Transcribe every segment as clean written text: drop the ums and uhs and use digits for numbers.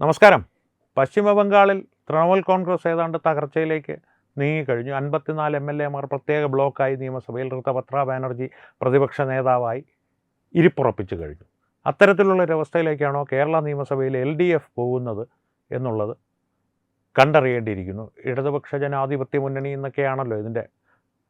നമസ്കാരം. പശ്ചിമ ബംഗാളിൽ തൃണമൂൽ കോൺഗ്രസ് ഏതാണ്ട് തകർച്ചയിലേക്ക് നീങ്ങിക്കഴിഞ്ഞു. 54 MLA മാർ പ്രത്യേക ബ്ലോക്കായി നിയമസഭയിൽ ഋതപത്ര ബാനർജി പ്രതിപക്ഷ നേതാവായി ഇരിപ്പുറപ്പിച്ചു കഴിഞ്ഞു. അത്തരത്തിലുള്ളൊരവസ്ഥയിലേക്കാണോ കേരള നിയമസഭയിൽ LDF പോകുന്നത് എന്നുള്ളത് കണ്ടറിയേണ്ടിയിരിക്കുന്നു. ഇടതുപക്ഷ ജനാധിപത്യ മുന്നണി എന്നൊക്കെയാണല്ലോ ഇതിൻ്റെ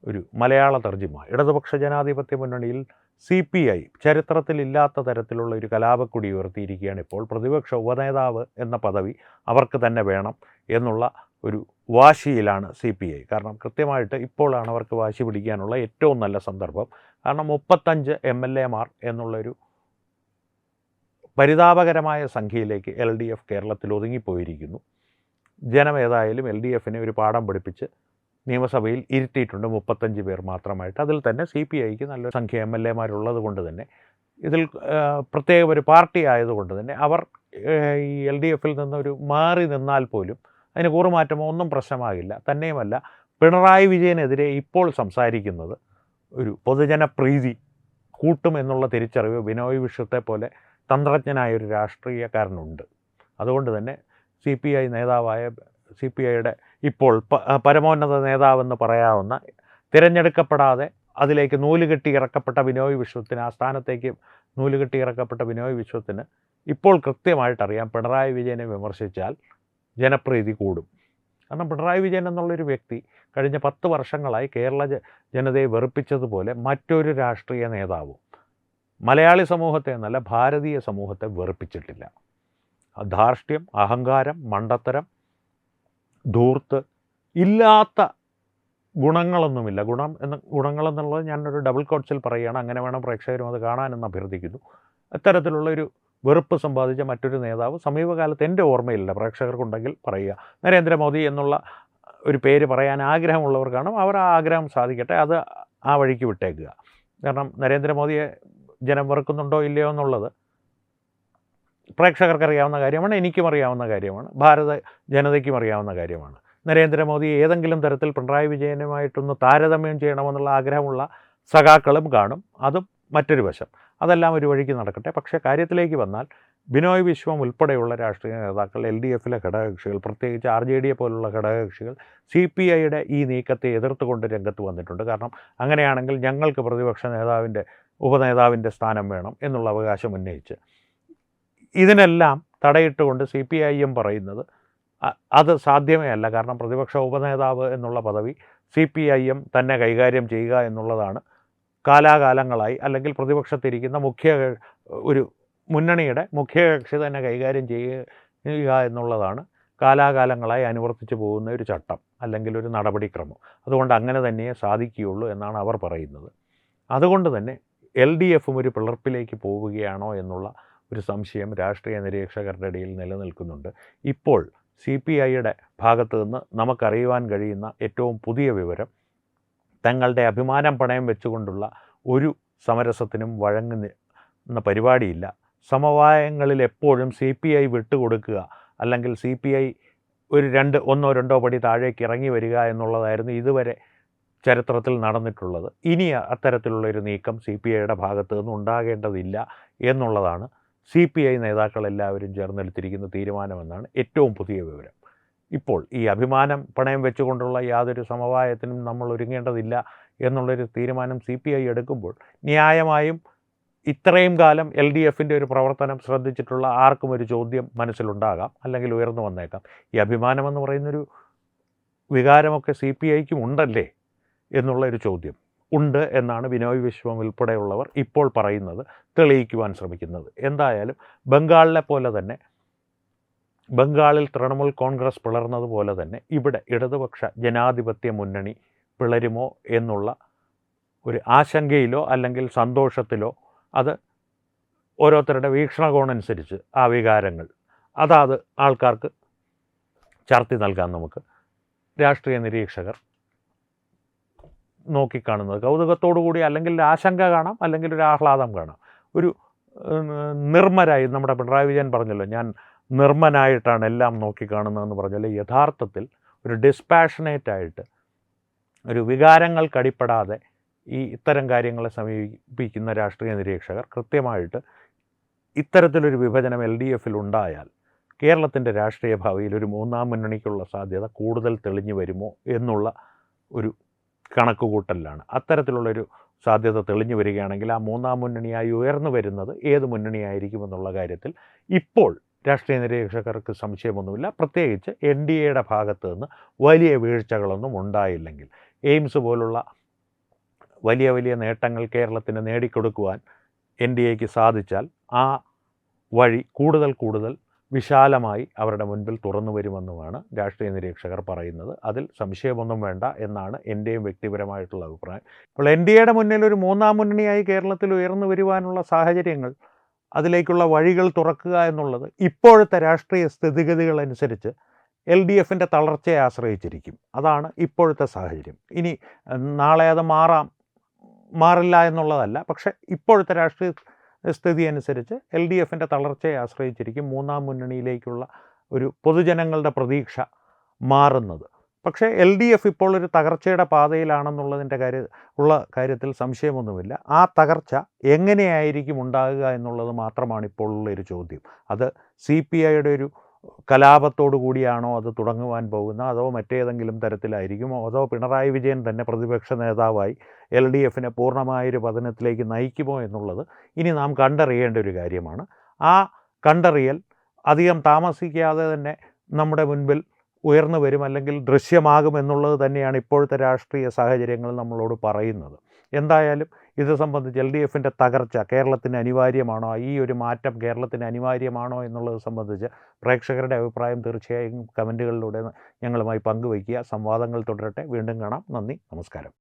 ഒരു മലയാള തർജിമ. ഇടതുപക്ഷ ജനാധിപത്യ മുന്നണിയിൽ CPI ചരിത്രത്തിലില്ലാത്ത തരത്തിലുള്ള ഒരു കലാപക്കൊടി ഉയർത്തിയിരിക്കുകയാണ്. ഇപ്പോൾ പ്രതിപക്ഷ ഉപനേതാവ് എന്ന പദവി അവർക്ക് തന്നെ വേണം എന്നുള്ള ഒരു വാശിയിലാണ് CPI. കാരണം കൃത്യമായിട്ട് ഇപ്പോഴാണ് അവർക്ക് വാശി പിടിക്കാനുള്ള ഏറ്റവും നല്ല സന്ദർഭം. കാരണം 35 MLA മാർ എന്നുള്ളൊരു പരിതാപകരമായ സംഖ്യയിലേക്ക് LDF കേരളത്തിൽ ഒതുങ്ങിപ്പോയിരിക്കുന്നു. ജനം ഏതായാലും LDFനെ ഒരു പാഠം പഠിപ്പിച്ച് നിയമസഭയിൽ ഇരുത്തിയിട്ടുണ്ട്. 35 പേർ മാത്രമായിട്ട്. അതിൽ തന്നെ CPIക്ക് നല്ലൊരു സംഖ്യ MLA മാരുള്ളത് കൊണ്ട് തന്നെ, ഇതിൽ പ്രത്യേക ഒരു പാർട്ടി ആയതുകൊണ്ട് തന്നെ അവർ ഈ LDFൽ നിന്നൊരു മാറി നിന്നാൽ പോലും അതിന് കൂറുമാറ്റമോ ഒന്നും പ്രശ്നമാകില്ല. തന്നെയുമല്ല, പിണറായി വിജയനെതിരെ ഇപ്പോൾ സംസാരിക്കുന്നത് ഒരു പൊതുജനപ്രീതി കൂട്ടുമെന്നുള്ള തിരിച്ചറിവ് ബിനോയ് വിശ്വത്തെ പോലെ തന്ത്രജ്ഞനായൊരു രാഷ്ട്രീയക്കാരനുണ്ട്. അതുകൊണ്ട് തന്നെ CPI നേതാവായ CPIയുടെ ഇപ്പോൾ പരമോന്നത നേതാവെന്ന് പറയാവുന്ന, തിരഞ്ഞെടുക്കപ്പെടാതെ അതിലേക്ക് നൂലുകെട്ടി ഇറക്കപ്പെട്ട ബിനോയ് വിശ്വത്തിന്, ആ സ്ഥാനത്തേക്ക് നൂലുകെട്ടി ഇറക്കപ്പെട്ട ബിനോയ് വിശ്വത്തിന് ഇപ്പോൾ കൃത്യമായിട്ടറിയാം പിണറായി വിജയനെ വിമർശിച്ചാൽ ജനപ്രീതി കൂടും. കാരണം പിണറായി വിജയൻ എന്നുള്ളൊരു വ്യക്തി കഴിഞ്ഞ 10 വർഷങ്ങളായി കേരള ജനതയെ വെറുപ്പിച്ചതുപോലെ മറ്റൊരു രാഷ്ട്രീയ നേതാവും മലയാളി സമൂഹത്തെ എന്നല്ല ഭാരതീയ സമൂഹത്തെ വെറുപ്പിച്ചിട്ടില്ല. ധാർഷ്ട്യം, അഹങ്കാരം, മണ്ടത്തരം, ധൂർത്ത്, ഇല്ലാത്ത ഗുണങ്ങളൊന്നുമില്ല. ഗുണങ്ങളെന്നുള്ളത് ഞാനൊരു ഡബിൾ കോട്ട്സിൽ പറയുകയാണ്. അങ്ങനെ വേണം പ്രേക്ഷകരും അത് കാണാനെന്ന് അഭ്യർത്ഥിക്കുന്നു. അത്തരത്തിലുള്ളൊരു വെറുപ്പ് സമ്പാദിച്ച മറ്റൊരു നേതാവ് സമീപകാലത്ത് എൻ്റെ ഓർമ്മയില്ല. പ്രേക്ഷകർക്കുണ്ടെങ്കിൽ പറയുക. നരേന്ദ്രമോദി എന്നുള്ള ഒരു പേര് പറയാൻ ആഗ്രഹമുള്ളവർ കാണും. അവർ ആ ആഗ്രഹം സാധിക്കട്ടെ, അത് ആ വഴിക്ക് വിട്ടേക്കുക. കാരണം നരേന്ദ്രമോദിയെ ജനം വെറുക്കുന്നുണ്ടോ ഇല്ലയോ എന്നുള്ളത് പ്രേക്ഷകർക്കറിയാവുന്ന കാര്യമാണ്, എനിക്കും അറിയാവുന്ന കാര്യമാണ്, ഭാരത ജനതയ്ക്കും അറിയാവുന്ന കാര്യമാണ്. നരേന്ദ്രമോദി ഏതെങ്കിലും തരത്തിൽ പിണറായി വിജയനുമായിട്ടൊന്ന് താരതമ്യം ചെയ്യണമെന്നുള്ള ആഗ്രഹമുള്ള സഖാക്കളും കാണും. അതും മറ്റൊരു വശം. അതെല്ലാം ഒരു വഴിക്ക് നടക്കട്ടെ. പക്ഷേ കാര്യത്തിലേക്ക് വന്നാൽ ബിനോയ് വിശ്വം ഉൾപ്പെടെയുള്ള രാഷ്ട്രീയ നേതാക്കൾ, LDFലെ ഘടകകക്ഷികൾ, പ്രത്യേകിച്ച് RJDയെ പോലുള്ള ഘടകകക്ഷികൾ CPIയുടെ ഈ നീക്കത്തെ എതിർത്തുകൊണ്ട് രംഗത്ത് വന്നിട്ടുണ്ട്. കാരണം അങ്ങനെയാണെങ്കിൽ ഞങ്ങൾക്ക് പ്രതിപക്ഷ ഉപനേതാവിൻ്റെ സ്ഥാനം വേണം എന്നുള്ള അവകാശം ഉന്നയിച്ച് ഇതിനെല്ലാം തടയിട്ടുകൊണ്ട് CPIM പറയുന്നത് അത് സാധ്യമേ അല്ല. കാരണം പ്രതിപക്ഷ ഉപനേതാവ് എന്നുള്ള പദവി CPIM തന്നെ കൈകാര്യം ചെയ്യുക എന്നുള്ളതാണ് കാലാകാലങ്ങളായി, അല്ലെങ്കിൽ പ്രതിപക്ഷത്തിരിക്കുന്ന ഒരു മുന്നണിയുടെ മുഖ്യകക്ഷി തന്നെ കൈകാര്യം ചെയ്യുക എന്നുള്ളതാണ് കാലാകാലങ്ങളായി അനുവർത്തിച്ചു പോകുന്ന ഒരു ചട്ടം അല്ലെങ്കിൽ ഒരു നടപടിക്രമം. അതുകൊണ്ട് അങ്ങനെ തന്നെയേ സാധിക്കുകയുള്ളൂ എന്നാണ് അവർ പറയുന്നത്. അതുകൊണ്ട് തന്നെ LDFും ഒരു പിളർപ്പിലേക്ക് പോവുകയാണോ എന്നുള്ള ഒരു സംശയം രാഷ്ട്രീയ നിരീക്ഷകരുടെ ഇടയിൽ നിലനിൽക്കുന്നുണ്ട്. ഇപ്പോൾ CPIയുടെ ഭാഗത്തു നിന്ന് നമുക്കറിയുവാൻ കഴിയുന്ന ഏറ്റവും പുതിയ വിവരം, തങ്ങളുടെ അഭിമാനം പണയം വെച്ചുകൊണ്ടുള്ള ഒരു സമരസത്തിനും വഴങ്ങുന്ന പരിപാടിയില്ല. സമവായങ്ങളിൽ എപ്പോഴും CPI വിട്ടുകൊടുക്കുക, അല്ലെങ്കിൽ CPI ഒന്നോ രണ്ടോ പടി താഴേക്ക് ഇറങ്ങി വരിക എന്നുള്ളതായിരുന്നു ഇതുവരെ ചരിത്രത്തിൽ നടന്നിട്ടുള്ളത്. ഇനി അത്തരത്തിലുള്ളൊരു നീക്കം CPIയുടെ ഭാഗത്തു നിന്ന് ഉണ്ടാകേണ്ടതില്ല എന്നുള്ളതാണ് CPI നേതാക്കളെല്ലാവരും ചേർന്നെടുത്തിരിക്കുന്ന തീരുമാനമെന്നാണ് ഏറ്റവും പുതിയ വിവരം. ഇപ്പോൾ ഈ അഭിമാനം പണയം വെച്ചുകൊണ്ടുള്ള യാതൊരു സമവായത്തിനും നമ്മൾ ഒരുങ്ങേണ്ടതില്ല എന്നുള്ളൊരു തീരുമാനം CPI എടുക്കുമ്പോൾ ന്യായമായും ഇത്രയും കാലം LDFൻ്റെ ഒരു പ്രവർത്തനം ശ്രദ്ധിച്ചിട്ടുള്ള ആർക്കും ഒരു ചോദ്യം മനസ്സിലുണ്ടാകാം, അല്ലെങ്കിൽ ഉയർന്നു വന്നേക്കാം. ഈ അഭിമാനമെന്ന് പറയുന്നൊരു വികാരമൊക്കെ CPIക്കും ഉണ്ടല്ലേ എന്നുള്ളൊരു ചോദ്യം ഉണ്ട് എന്നാണ് ബിനോയ് വിശ്വം ഉൾപ്പെടെയുള്ളവർ ഇപ്പോൾ പറയുന്നത്, തെളിയിക്കുവാൻ ശ്രമിക്കുന്നത്. എന്തായാലും ബംഗാളിലെ പോലെ തന്നെ, ബംഗാളിൽ തൃണമൂൽ കോൺഗ്രസ് പിളർന്നതുപോലെ തന്നെ ഇവിടെ ഇടതുപക്ഷ ജനാധിപത്യ മുന്നണി പിളരുമോ എന്നുള്ള ഒരു ആശങ്കയിലോ അല്ലെങ്കിൽ സന്തോഷത്തിലോ, അത് ഓരോരുത്തരുടെ വീക്ഷണകോണനുസരിച്ച് ആ വികാരങ്ങൾ അതാത് ആൾക്കാർക്ക് ചാർത്തി നൽകാൻ നമുക്ക് രാഷ്ട്രീയ നിരീക്ഷകർ നോക്കിക്കാണുന്നത് കൗതുകത്തോടു കൂടി, അല്ലെങ്കിൽ ആശങ്ക കാണാം, അല്ലെങ്കിൽ ഒരു ആഹ്ലാദം കാണാം. ഒരു നിർമ്മരായി, നമ്മുടെ പിണറായി വിജയൻ പറഞ്ഞല്ലോ, ഞാൻ നിർമ്മനായിട്ടാണ് എല്ലാം നോക്കിക്കാണുന്നതെന്ന് പറഞ്ഞാൽ, യഥാർത്ഥത്തിൽ ഒരു ഡിസ്പാഷനേറ്റായിട്ട്, ഒരു വികാരങ്ങൾക്കടിപ്പെടാതെ ഇത്തരം കാര്യങ്ങളെ സമീപിക്കുന്ന രാഷ്ട്രീയ നിരീക്ഷകർ കൃത്യമായിട്ട് ഇത്തരത്തിലൊരു വിഭജനം LDFൽ ഉണ്ടായാൽ കേരളത്തിൻ്റെ രാഷ്ട്രീയ ഭാവിയിൽ ഒരു മൂന്നാം മുന്നണിക്കുള്ള സാധ്യത കൂടുതൽ തെളിഞ്ഞു വരുമോ എന്നുള്ള ഒരു കണക്കുകൂട്ടലിലാണ്. അത്തരത്തിലുള്ളൊരു സാധ്യത തെളിഞ്ഞു വരികയാണെങ്കിൽ ആ മൂന്നാം മുന്നണിയായി ഉയർന്നു വരുന്നത് ഏത് മുന്നണിയായിരിക്കുമെന്നുള്ള കാര്യത്തിൽ ഇപ്പോൾ രാഷ്ട്രീയ നിരീക്ഷകർക്ക് സംശയമൊന്നുമില്ല. പ്രത്യേകിച്ച് എൻ ഡി എയുടെ ഭാഗത്ത് നിന്ന് വലിയ വീഴ്ചകളൊന്നും ഉണ്ടായില്ലെങ്കിൽ, എയിംസ് പോലുള്ള വലിയ വലിയ നേട്ടങ്ങൾ കേരളത്തിന് നേടിക്കൊടുക്കുവാൻ എൻ ഡി എക്ക് സാധിച്ചാൽ ആ വഴി കൂടുതൽ വിശാലമായി അവരുടെ മുൻപിൽ തുറന്നു വരുമെന്നുമാണ് രാഷ്ട്രീയ നിരീക്ഷകർ പറയുന്നത്. അതിൽ സംശയമൊന്നും വേണ്ട എന്നാണ് എൻ്റെയും വ്യക്തിപരമായിട്ടുള്ള അഭിപ്രായം. അപ്പോൾ എൻ ഡി എയുടെ മുന്നിൽ ഒരു മൂന്നാം മുന്നണിയായി കേരളത്തിൽ ഉയർന്നു വരുവാനുള്ള സാഹചര്യങ്ങൾ, അതിലേക്കുള്ള വഴികൾ തുറക്കുക എന്നുള്ളത് ഇപ്പോഴത്തെ രാഷ്ട്രീയ സ്ഥിതിഗതികളനുസരിച്ച് എൽ ഡി എഫിൻ്റെ തളർച്ചയെ ആശ്രയിച്ചിരിക്കും. അതാണ് ഇപ്പോഴത്തെ സാഹചര്യം. ഇനി നാളെ അത് മാറില്ല എന്നുള്ളതല്ല, പക്ഷേ ഇപ്പോഴത്തെ രാഷ്ട്രീയ സ്ഥിതി അനുസരിച്ച് എൽ ഡി എഫിൻ്റെ തളർച്ചയെ ആശ്രയിച്ചിരിക്കും മൂന്നാം മുന്നണിയിലേക്കുള്ള ഒരു പൊതുജനങ്ങളുടെ പ്രതീക്ഷ മാറുന്നത്. പക്ഷേ എൽ ഡി എഫ് ഇപ്പോൾ ഒരു തകർച്ചയുടെ പാതയിലാണെന്നുള്ളതിൻ്റെ കാര്യത്തിൽ സംശയമൊന്നുമില്ല. ആ തകർച്ച എങ്ങനെയായിരിക്കും ഉണ്ടാകുക എന്നുള്ളത് മാത്രമാണ് ഇപ്പോൾ ഉള്ളൊരു ചോദ്യം. അത് CPIയുടെ ഒരു കലാപത്തോടു കൂടിയാണോ അത് തുടങ്ങുവാൻ പോകുന്നത്, അതോ മറ്റേതെങ്കിലും തരത്തിലായിരിക്കുമോ, അതോ പിണറായി വിജയൻ തന്നെ പ്രതിപക്ഷ നേതാവായി എൽ ഡി എഫിനെ പൂർണ്ണമായൊരു പതനത്തിലേക്ക് നയിക്കുമോ എന്നുള്ളത് ഇനി നാം കണ്ടറിയേണ്ട ഒരു കാര്യമാണ്. ആ കണ്ടറിയൽ അധികം താമസിക്കാതെ തന്നെ നമ്മുടെ മുൻപിൽ ഉയർന്നു വരും, അല്ലെങ്കിൽ ദൃശ്യമാകും എന്നുള്ളത് തന്നെയാണ് ഇപ്പോഴത്തെ രാഷ്ട്രീയ സാഹചര്യങ്ങൾ നമ്മളോട് പറയുന്നത്. എന്തായാലും ഇത് സംബന്ധിച്ച് എൽ ഡി എഫിൻ്റെ തകർച്ച കേരളത്തിന് അനിവാര്യമാണോ, ഈ ഒരു മാറ്റം കേരളത്തിന് അനിവാര്യമാണോ എന്നുള്ളത് സംബന്ധിച്ച് പ്രേക്ഷകരുടെ അഭിപ്രായം തീർച്ചയായും കമൻറ്റുകളിലൂടെ ഞങ്ങളുമായി പങ്കുവയ്ക്കുക. സംവാദങ്ങൾ തുടരട്ടെ. വീണ്ടും കാണാം. നന്ദി, നമസ്കാരം.